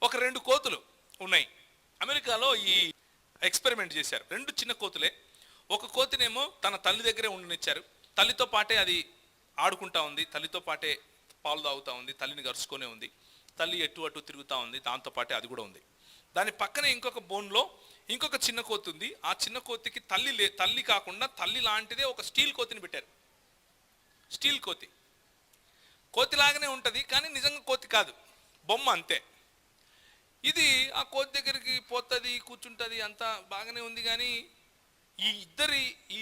ఒక 2 కోతులు ఉన్నాయి. అమెరికాలో ఈ ఎక్స్పెరిమెంట్ చేశారు. 2 చిన్న కోతులే. ఒక కోతినేమో తన తల్లి దగ్గరే ఉండనిచ్చారు. తల్లితో పాటే అది ఆడుకుంటా ఉంది, తల్లితో పాటే పాలు తాగుతూ ఉంది, తల్లిని గరుచుకొనే ఉంది. తల్లి ఎటు అటు తిరుగుతూ ఉంది, దాంతో పాటే అది కూడా ఉంది. దాని పక్కనే ఇంకొక బోన్లో ఇంకొక చిన్న కోతి ఉంది. ఆ చిన్న కోతికి తల్లి కాకుండా తల్లి లాంటిదే ఒక స్టీల్ కోతిని పెట్టారు. స్టీల్ కోతి కోతిలాగానే ఉంటుంది, కానీ నిజంగా కోతి కాదు, బొమ్మ అంతే. ఇది ఆ కోతి దగ్గరికి పోతుంది, కూర్చుంటుంది, అంతా బాగానే ఉంది. కానీ ఈ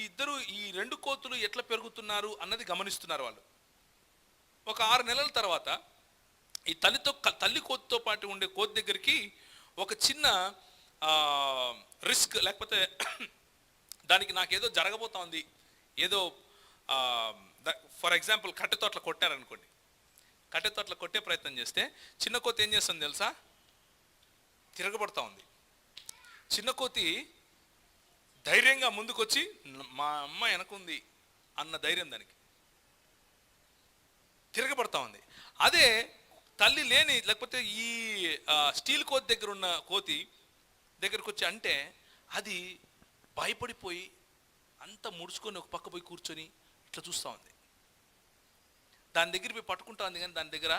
ఇద్దరు ఈ 2 కోతులు ఎట్లా పెరుగుతున్నారు అన్నది గమనిస్తున్నారు వాళ్ళు. ఒక 6 నెలల తర్వాత ఈ తల్లి కోతితో పాటు ఉండే కోతి దగ్గరికి ఒక చిన్న రిస్క్, లేకపోతే దానికి నాకేదో జరగబోతోంది, ఏదో ఫర్ ఎగ్జాంపుల్ కట్టెతో అట్లా కొట్టారనుకోండి. కట్టెతో అట్లా కొట్టే ప్రయత్నం చేస్తే చిన్న కోతి ఏం చేస్తుంది తెలుసా? తిరగబడతా ఉంది. చిన్న కోతి ధైర్యంగా ముందుకొచ్చి మా అమ్మ వెనకుంది అన్న ధైర్యం దానికి, తిరగబడతా ఉంది. అదే తల్లి లేని, లేకపోతే ఈ స్టీల్ కోతి దగ్గర ఉన్న కోతి దగ్గరకు వచ్చి అంటే అది భయపడిపోయి అంతా ముడుచుకొని ఒక పక్క పోయి కూర్చొని ఇట్లా చూస్తూ ఉంది. దాని దగ్గర పోయి పట్టుకుంటా ఉంది, కానీ దాని దగ్గర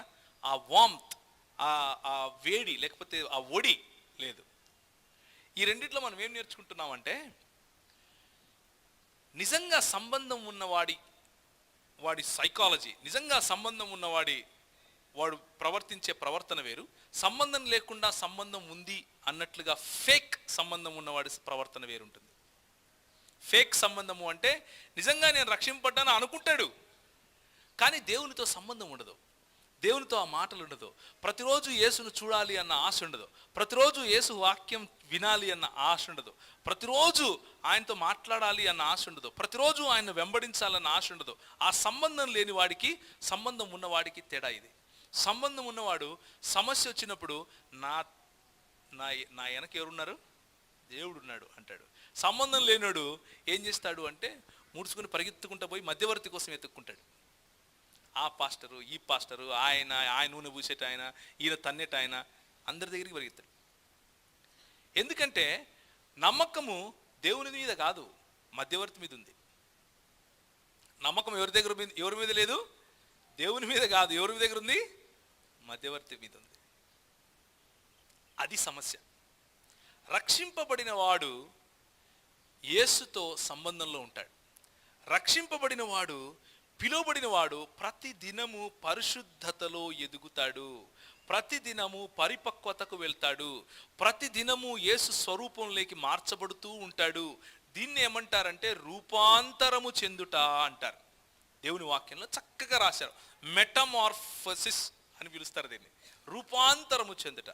ఆ వామ్త్, ఆ వేడి, లేకపోతే ఆ ఒడి లేదు. ఈ రెండిట్లో మనం ఏం నేర్చుకుంటున్నామంటే, నిజంగా సంబంధం వాడి సైకాలజీ, నిజంగా సంబంధం వాడు ప్రవర్తించే ప్రవర్తన వేరు, సంబంధం లేకుండా సంబంధం ఉంది అన్నట్లుగా ఫేక్ సంబంధం ఉన్నవాడి ప్రవర్తన వేరుంటుంది. ఫేక్ సంబంధము అంటే నిజంగా నేను రక్షింపడ్డాను అనుకుంటాడు, కానీ దేవునితో సంబంధం ఉండదు, దేవునితో ఆ మాటలు ఉండదు, ప్రతిరోజు యేసును చూడాలి అన్న ఆశ ఉండదు, ప్రతిరోజు యేసు వాక్యం వినాలి అన్న ఆశ ఉండదు, ప్రతిరోజు ఆయనతో మాట్లాడాలి అన్న ఆశ ఉండదు, ప్రతిరోజు ఆయన వెంబడించాలన్న ఆశ ఉండదు. ఆ సంబంధం లేని వాడికి సంబంధం ఉన్నవాడికి తేడా ఇది. సంబంధం ఉన్నవాడు సమస్య వచ్చినప్పుడు నా నా వెనక ఎవరున్నారు? దేవుడు ఉన్నాడు అంటాడు. సంబంధం లేనాడు ఏం చేస్తాడు అంటే ముడుచుకుని పరిగెత్తుకుంటూ పోయి మధ్యవర్తి కోసం ఎత్తుక్కుంటాడు. ఆ పాస్టరు, ఈ పాస్టరు, ఆయన నూనె పూసేట ఆయన, ఈయన తన్నేట ఆయన, అందరి దగ్గరికి పరిగెత్తాడు. ఎందుకంటే నమ్మకము దేవుని మీద కాదు, మధ్యవర్తి మీద ఉంది. నమ్మకం ఎవరి మీద లేదు? దేవుని మీద కాదు. ఎవరి దగ్గర ఉంది? మధ్యవర్తి మీద ఉంది. అది సమస్య. రక్షింపబడిన వాడు యేసుతో సంబంధంలో ఉంటాడు. రక్షింపబడిన వాడు, పిలువబడిన వాడు ప్రతి దినము పరిశుద్ధతలో ఎదుగుతాడు, ప్రతి దినము పరిపక్వతకు వెళ్తాడు, ప్రతి దినము యేసు స్వరూపంలోకి మార్చబడుతూ ఉంటాడు. దీన్ని ఏమంటారంటే రూపాంతరము చెందుట అంటారు. దేవుని వాక్యంలో చక్కగా రాశారు. మెటమార్ఫసిస్ అని పిలుస్తారు దీన్ని, రూపాంతరము చెందుట.